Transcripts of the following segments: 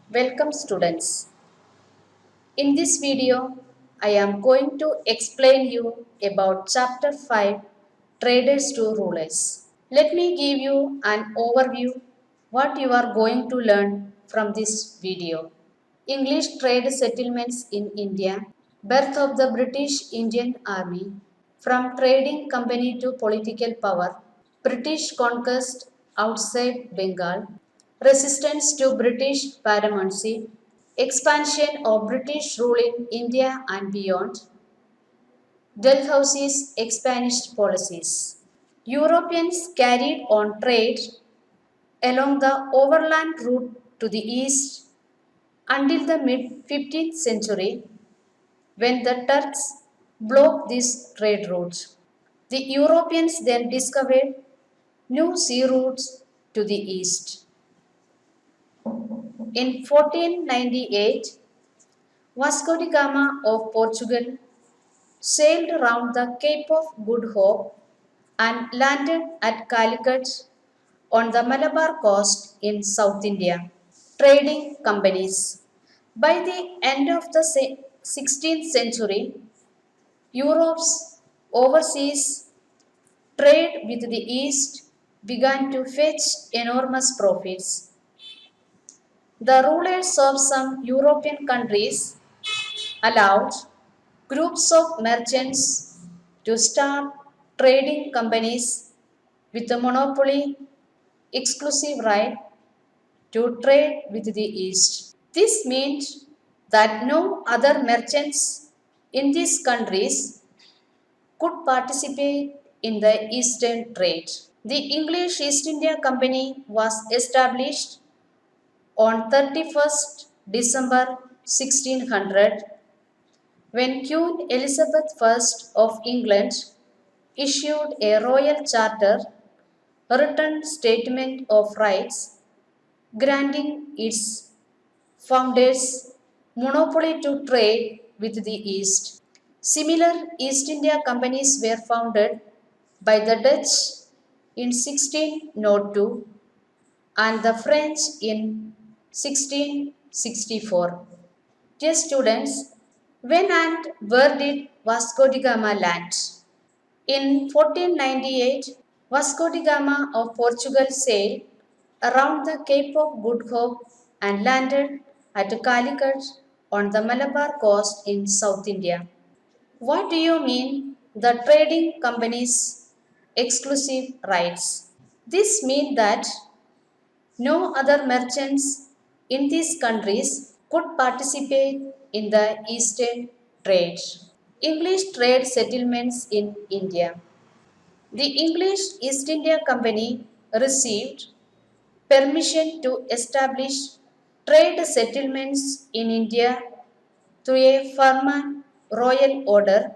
Welcome students. In this video, I am going to explain you about chapter 5 Traders to Rulers. Let me give you an overview what you are going to learn from this video. English trade settlements in India, birth of the British Indian Army, from trading company to political power, British conquest outside Bengal, resistance to British paramountcy, expansion of British rule in India and beyond, Dalhousie's Spanish policies. Europeans carried on trade along the overland route to the east until the mid 15th century when the Turks blocked these trade routes. The Europeans then discovered new sea routes to the east. In 1498, Vasco da Gama of Portugal sailed round the Cape of Good Hope and landed at Calicut on the Malabar coast in South India. Trading companies. By the end of the 16th century, Europe's overseas trade with the East began to fetch enormous profits. The rulers of some European countries allowed groups of merchants to start trading companies with a monopoly exclusive right to trade with the East. This meant that no other merchants in these countries could participate in the Eastern trade. The English East India Company was established on 31st December 1600 when Queen Elizabeth I of England issued a royal charter, written statement of rights, granting its founders monopoly to trade with the East. Similar East India companies were founded by the Dutch in 1602 and the French in 1664. Dear students, when and where did Vasco da Gama land? In 1498, Vasco da Gama of Portugal sailed around the Cape of Good Hope and landed at Calicut on the Malabar coast in South India. What do you mean the trading company's exclusive rights? This means that no other merchants in these countries could participate in the Eastern trade. English trade settlements in India. The English East India Company received permission to establish trade settlements in India through a Farman royal order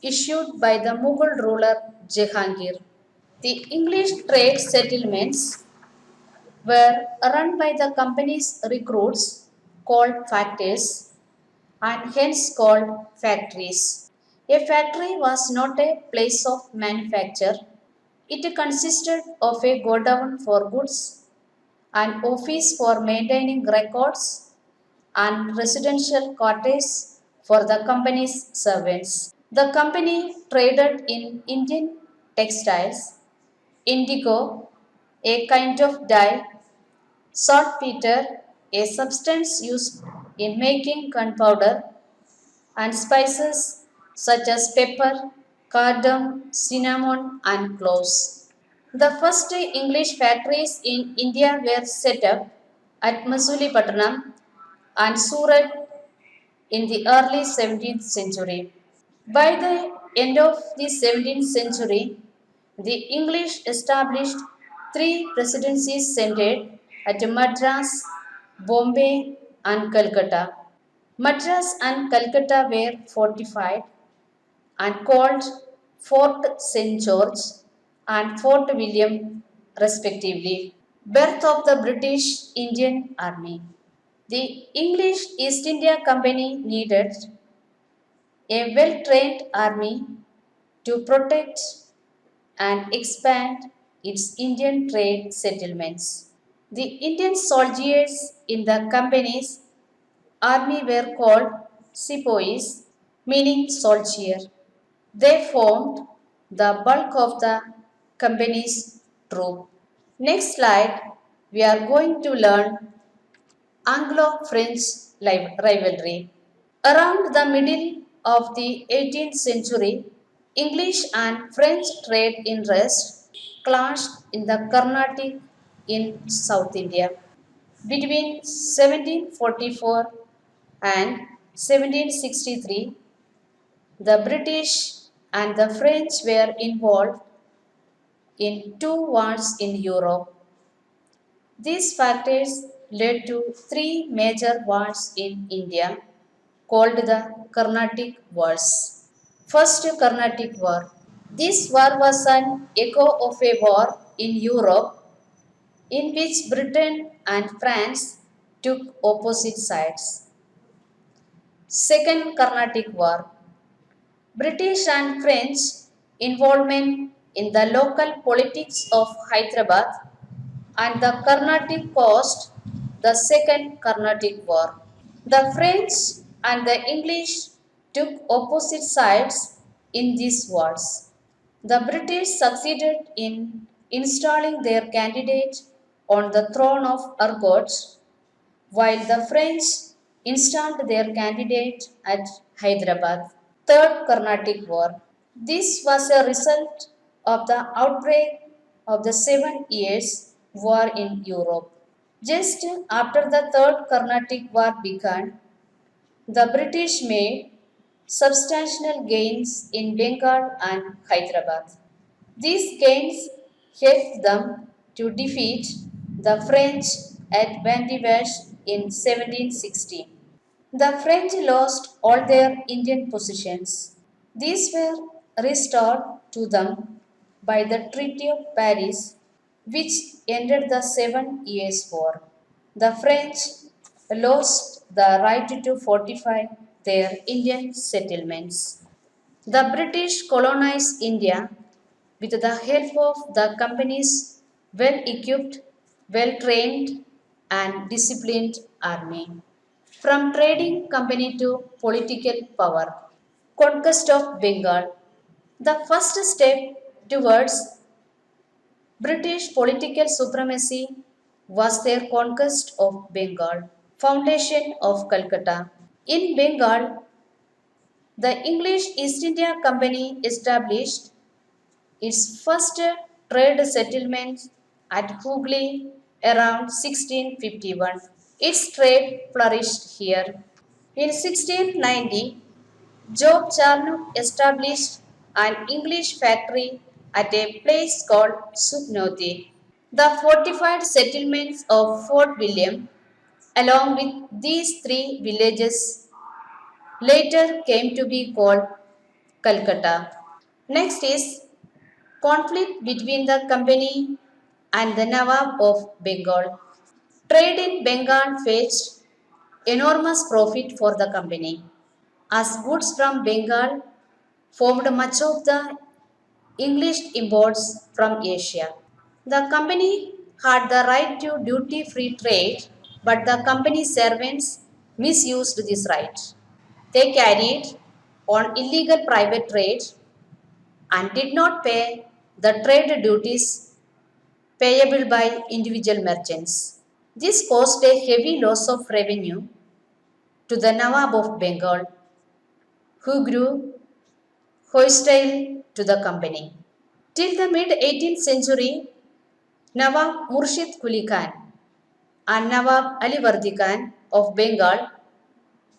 issued by the Mughal ruler Jahangir. The English trade settlements were run by the company's recruits called factors and hence called factories. A factory was not a place of manufacture. It consisted of a godown for goods, an office for maintaining records, and residential quarters for the company's servants. The company traded in Indian textiles, indigo, a kind of dye, saltpeter, a substance used in making gunpowder, and spices such as pepper, cardamom, cinnamon, and cloves. The first English factories in India were set up at Masulipatanam and Surat in the early 17th century. By the end of the 17th century, the English established three presidencies centered at Madras, Bombay, and Calcutta. Madras and Calcutta were fortified and called Fort St. George and Fort William, respectively. Birth of the British Indian Army. The English East India Company needed a well trained army to protect and expand its Indian trade settlements. The Indian soldiers in the company's army were called sepoys, meaning soldier. They formed the bulk of the company's troop. Next slide, we are going to learn Anglo-French rivalry. Around the middle of the 18th century, English and French trade interests clashed in the Carnatic in South India. Between 1744 and 1763, the British and the French were involved in two wars in Europe. These factors led to three major wars in India called the Carnatic Wars. First Carnatic War. This war was an echo of a war in Europe in which Britain and France took opposite sides. Second Carnatic War. British and French involvement in the local politics of Hyderabad and the Carnatic caused the Second Carnatic War. The French and the English took opposite sides in these wars. The British succeeded in installing their candidate on the throne of Arcot, while the French installed their candidate at Hyderabad. Third Carnatic War. This was a result of the outbreak of the 7 Years' War in Europe. Just after the Third Carnatic War began, the British made substantial gains in Bengal and Hyderabad. These gains helped them to defeat the French at Vandivash in 1716. The French lost all their Indian possessions. These were restored to them by the Treaty of Paris, which ended the 7 Years' War. The French lost the right to fortify their Indian settlements. The British colonized India with the help of the company's well equipped, well trained, and disciplined army. From trading company to political power. Conquest of Bengal. The first step towards British political supremacy was their conquest of Bengal. Foundation of Calcutta. In Bengal, the English East India Company established its first trade settlement at Hooghly around 1651. Its trade flourished here. In 1690, Job Charnock established an English factory at a place called Suknoti. The fortified settlements of Fort William, along with these three villages, later came to be called Calcutta. Next is conflict between the company and the Nawab of Bengal. Trade in Bengal fetched enormous profit for the company, as goods from Bengal formed much of the English imports from Asia. The company had the right to duty free trade, but the company's servants misused this right. They carried on illegal private trade and did not pay the trade duties payable by individual merchants. This caused a heavy loss of revenue to the Nawab of Bengal, who grew hostile to the company. Till the mid 18th century, Nawab Murshid Quli Khan and Nawab Ali Vardi Khan of Bengal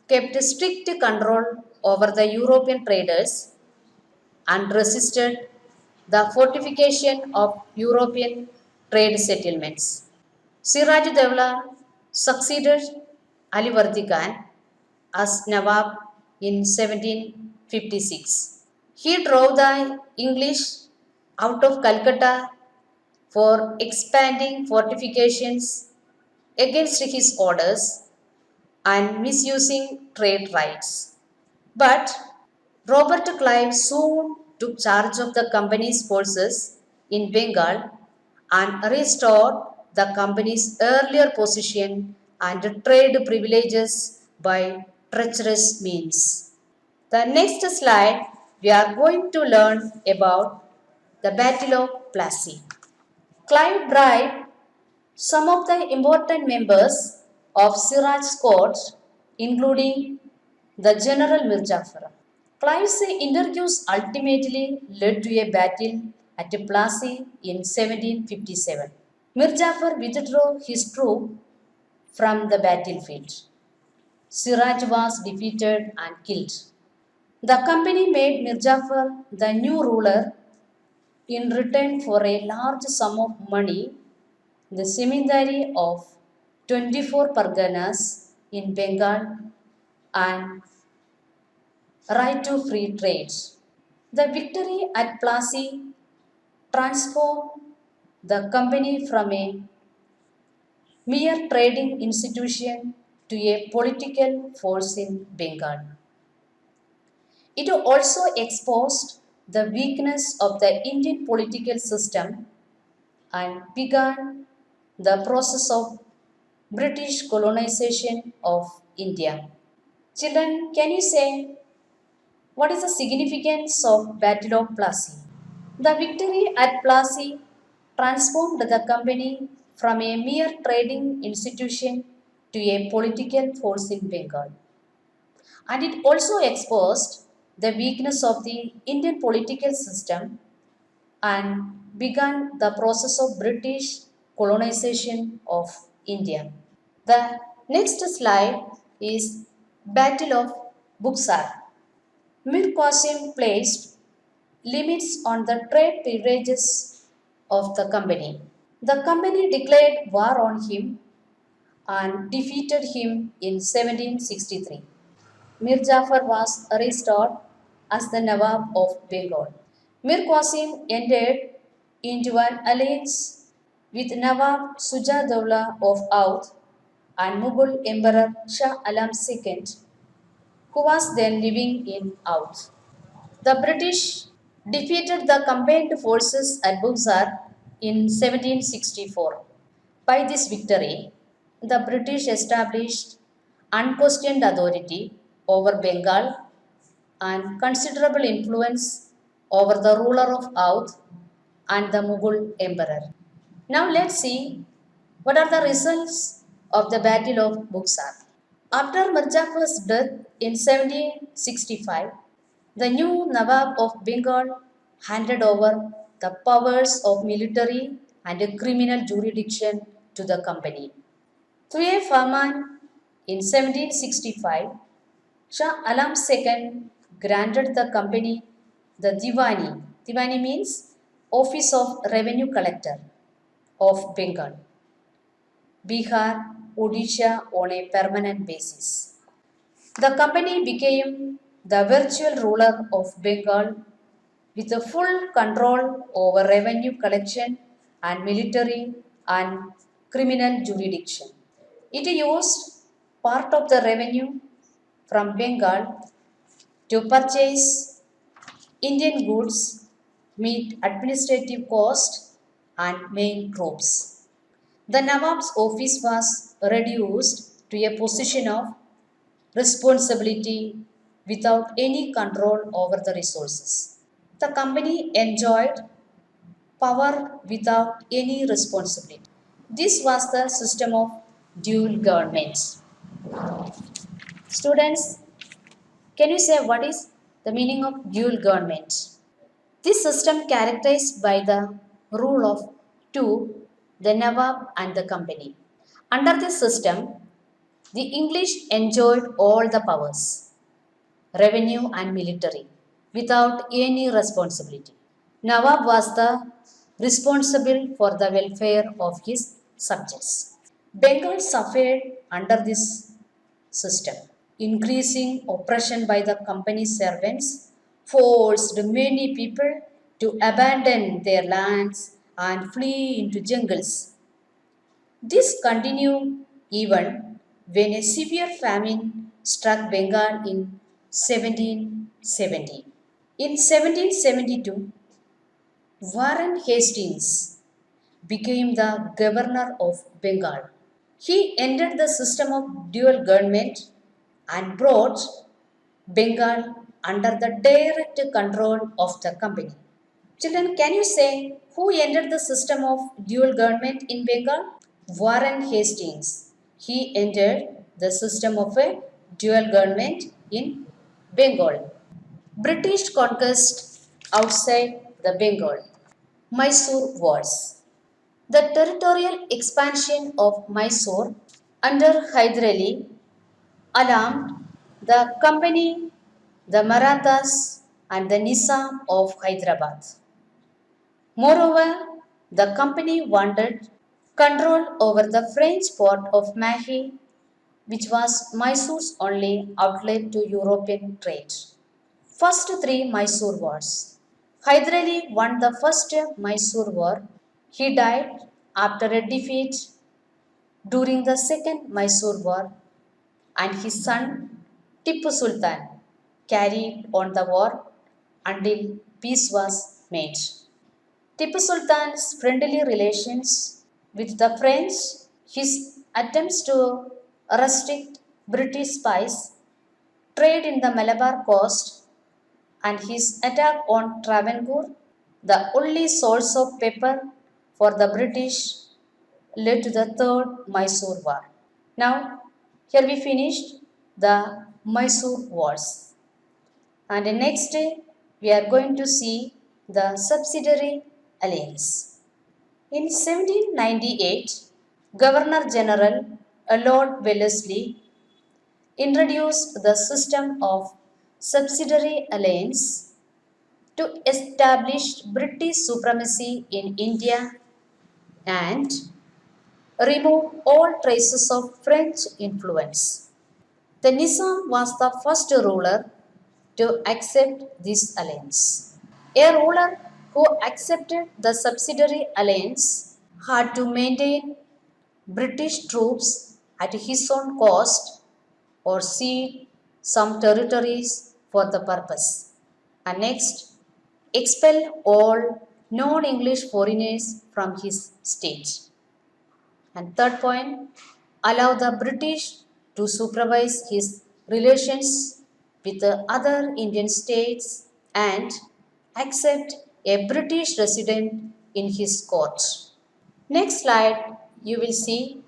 kept strict control over the European traders and resisted the fortification of European trade settlements. Siraj Dawla succeeded Ali Vardi Khan as Nawab in 1756. He drove the English out of Calcutta for expanding fortifications against his orders and misusing trade rights. But Robert Clive soon took charge of the company's forces in Bengal and restored the company's earlier position and trade privileges by treacherous means. The next slide, we are going to learn about the Battle of Plassey. Clive bribed some of the important members of Siraj's court, including the General Mir Jafar. Clive's interviews ultimately led to a battle at Plassey in 1757. Mir Jafar withdrew his troops from the battlefield. Siraj was defeated and killed. The company made Mir Jafar the new ruler in return for a large sum of money, the Zemindari of 24 Parganas in Bengal, and right to free trade. The victory at Plassey transformed the company from a mere trading institution to a political force in Bengal. It also exposed the weakness of the Indian political system and began the process of British colonization of India. Children, can you say what is the significance of Battle of Plassey? The victory at Plassey transformed the company from a mere trading institution to a political force in Bengal. And it also exposed the weakness of the Indian political system and began the process of British colonization of India. The next slide is Battle of Buxar. Mir Qasim placed limits on the trade privileges of the company. The company declared war on him and defeated him in 1763. Mir Jafar was restored as the Nawab of Bengal. Mir Qasim entered into an alliance with Nawab Shuja Dawla of Oudh and Mughal Emperor Shah Alam II, who was then living in Oudh. The British defeated the combined forces at Buxar in 1764. By this victory, the British established unquestioned authority over Bengal and considerable influence over the ruler of Oudh and the Mughal emperor. Now let's see what are the results of the Battle of Buxar. After Mir Jafar's death in 1765, the new Nawab of Bengal handed over the powers of military and criminal jurisdiction to the company. Through a Farman in 1765, Shah Alam II granted the company the Diwani. Diwani means Office of Revenue Collector of Bengal, Bihar, Odisha on a permanent basis. The company became the virtual ruler of Bengal with a full control over revenue collection and military and criminal jurisdiction. It used part of the revenue from Bengal to purchase Indian goods, meet administrative costs, and main troops. The Nawab's office was reduced to a position of responsibility without any control over the resources. The company enjoyed power without any responsibility. This was the system of dual government. Students, can you say what is the meaning of dual government? This system characterized by the rule of two, the Nawab and the company. Under this system, the English enjoyed all the powers, revenue and military, without any responsibility. Nawab was the responsible for the welfare of his subjects. Bengal suffered under this system. Increasing oppression by the company's servants forced many people to abandon their lands and flee into jungles. This continued even when a severe famine struck Bengal in 1770. In 1772, Warren Hastings became the governor of Bengal. He ended the system of dual government and brought Bengal under the direct control of the company. Children, can you say who ended the system of dual government in Bengal? Warren Hastings. He ended the system of a dual government in Bengal. British conquest outside the Bengal. Mysore Wars. The territorial expansion of Mysore under Hyder Ali alarmed the company, the Marathas, and the Nizam of Hyderabad. Moreover, the company wanted control over the French port of Mahi, which was Mysore's only outlet to European trade. First three Mysore wars. Hyder Ali won the first Mysore war. He died after a defeat during the second Mysore war, and his son Tipu Sultan carried on the war until peace was made. Tipu Sultan's friendly relations with the French, his attempts to restrict British spies, trade in the Malabar coast, and his attack on Travancore, the only source of pepper for the British, led to the Third Mysore War. Now, here we finished the Mysore Wars. And next, we are going to see the subsidiary alliance. In 1798, Governor General Lord Wellesley introduced the system of subsidiary alliance to establish British supremacy in India and remove all traces of French influence. The Nizam was the first ruler to accept this alliance. A ruler who accepted the subsidiary alliance had to maintain British troops at his own cost or cede some territories for the purpose. And next, expel all non English foreigners from his state. And third point, allow the British to supervise his relations with the other Indian states and accept a British resident in his court. Next slide, you will see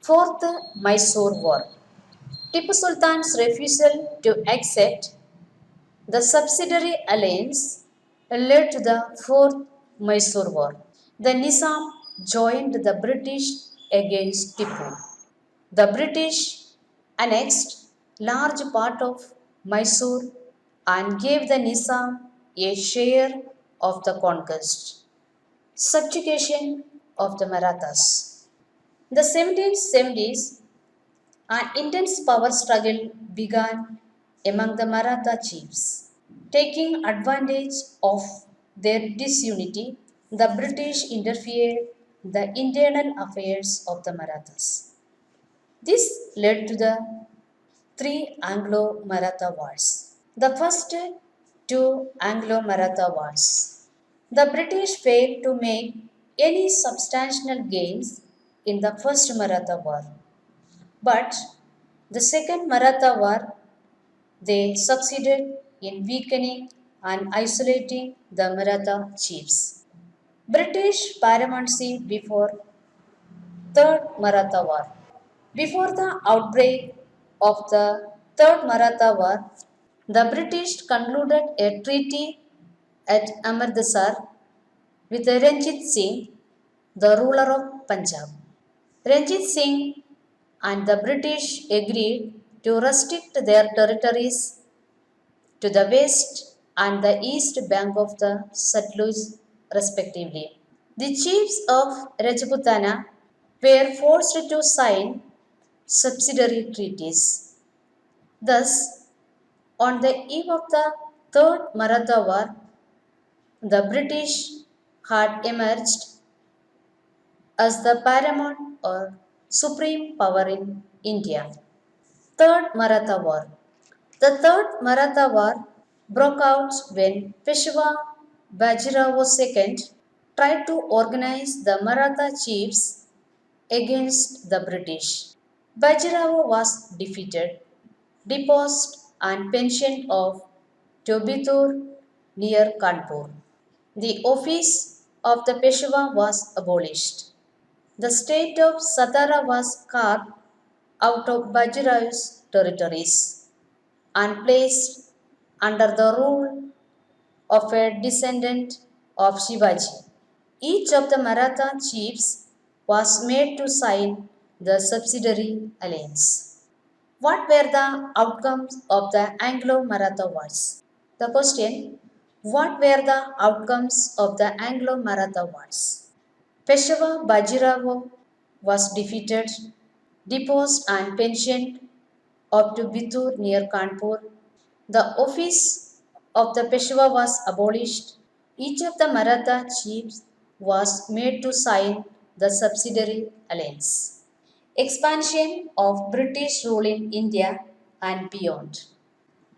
Fourth Mysore War. Tipu Sultan's refusal to accept the subsidiary alliance led to the Fourth Mysore War. The Nizam joined the British against Tipu. The British annexed large part of Mysore and gave the Nizam a share of the conquest. Subjugation of the Marathas. In the 1770s, an intense power struggle began among the Maratha chiefs. Taking advantage of their disunity, the British interfered in the internal affairs of the Marathas. This led to the three Anglo Maratha Wars. The first two Anglo Maratha Wars. The British failed to make any substantial gains in the first Maratha War, but the second Maratha War they succeeded in weakening and isolating the Maratha chiefs. British paramountcy before Third Maratha War. Before the outbreak of the Third Maratha War, the British concluded a treaty at Amritsar with Ranjit Singh, the ruler of Punjab. Ranjit Singh and the British agreed to restrict their territories to the west and the east bank of the Satluj, respectively. The chiefs of Rajputana were forced to sign subsidiary treaties. Thus, on the eve of the Third Maratha War, the British had emerged as the paramount or supreme power in India. Third Maratha War. The Third Maratha War broke out when Peshwa Bajirao II tried to organize the Maratha chiefs against the British. Bajirao was defeated, deposed and pensioned off to Bitur near Kanpur. The office of the Peshwa was abolished. The state of Satara was carved out of Bajirao's territories and placed under the rule of a descendant of Shivaji. Each of the Maratha chiefs was made to sign the subsidiary alliance. What were the outcomes of the Anglo-Maratha Wars? The question, what were the outcomes of the Anglo-Maratha Wars? Peshawar Bajirao was defeated, deposed and pensioned up to Bitur near Kanpur. The office of the Peshwa was abolished. Each of the Maratha chiefs was made to sign the subsidiary alliance. Expansion of British rule in India and beyond.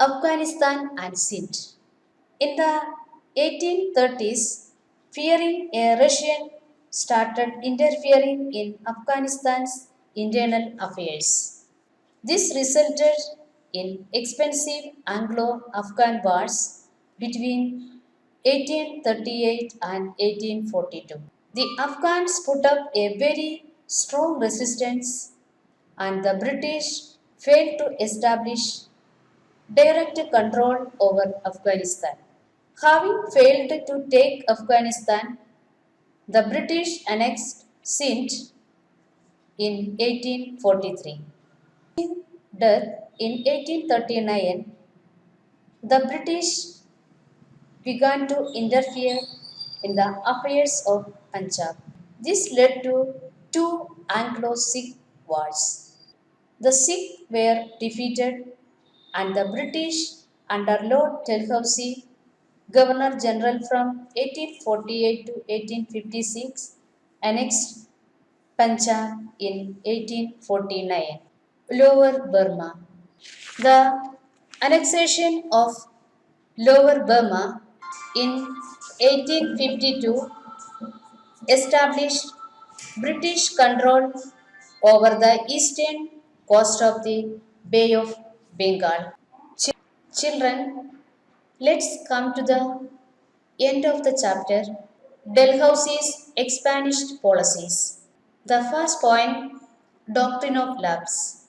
Afghanistan and Sindh. In the 1830s, fearing a Russian started interfering in Afghanistan's internal affairs. This resulted in expensive Anglo-Afghan wars between 1838 and 1842. The Afghans put up a very strong resistance and the British failed to establish direct control over Afghanistan. Having failed to take Afghanistan, the British annexed Sindh in 1843. Death in 1839, the British began to interfere in the affairs of Punjab. This led to two Anglo-Sikh wars. The Sikh were defeated and the British under Lord Dalhousie, Governor General from 1848 to 1856, annexed Punjab in 1849. Lower Burma. The annexation of Lower Burma in 1852 established British control over the eastern coast of the Bay of Bengal. Children, let's come to the end of the chapter. Dalhousie's Spanish policies. The first point, doctrine of lapse.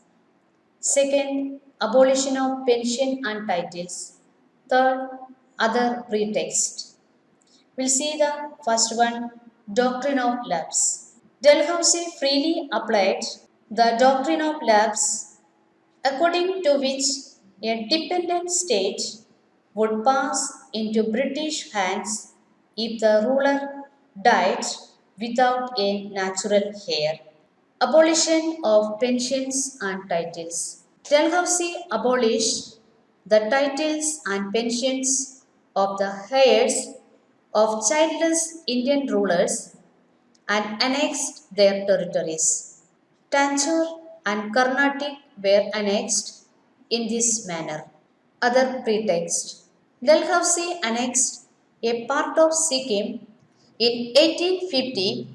Second, abolition of pension and titles. Third, other pretext. We'll see the first one, doctrine of lapse. Dalhousie freely applied the doctrine of lapse, according to which a dependent state would pass into British hands if the ruler died without a natural heir. Abolition of pensions and titles. Dalhousie abolished the titles and pensions of the heirs of childless Indian rulers and annexed their territories. Tanjore and Carnatic were annexed in this manner. Other pretext. Dalhousie annexed a part of Sikkim in 1850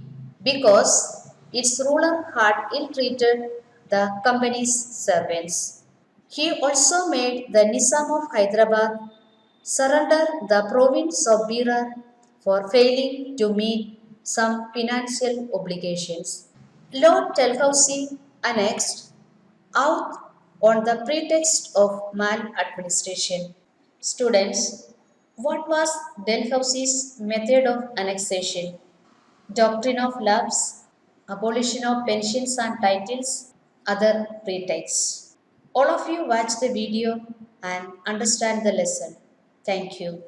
because its ruler had ill-treated the company's servants. He also made the Nizam of Hyderabad surrender the province of Berar for failing to meet some financial obligations. Lord Dalhousie annexed out on the pretext of maladministration. Students, what was Dalhousie's method of annexation? Doctrine of lapse, abolition of pensions and titles, other pretexts. All of you watch the video and understand the lesson. Thank you.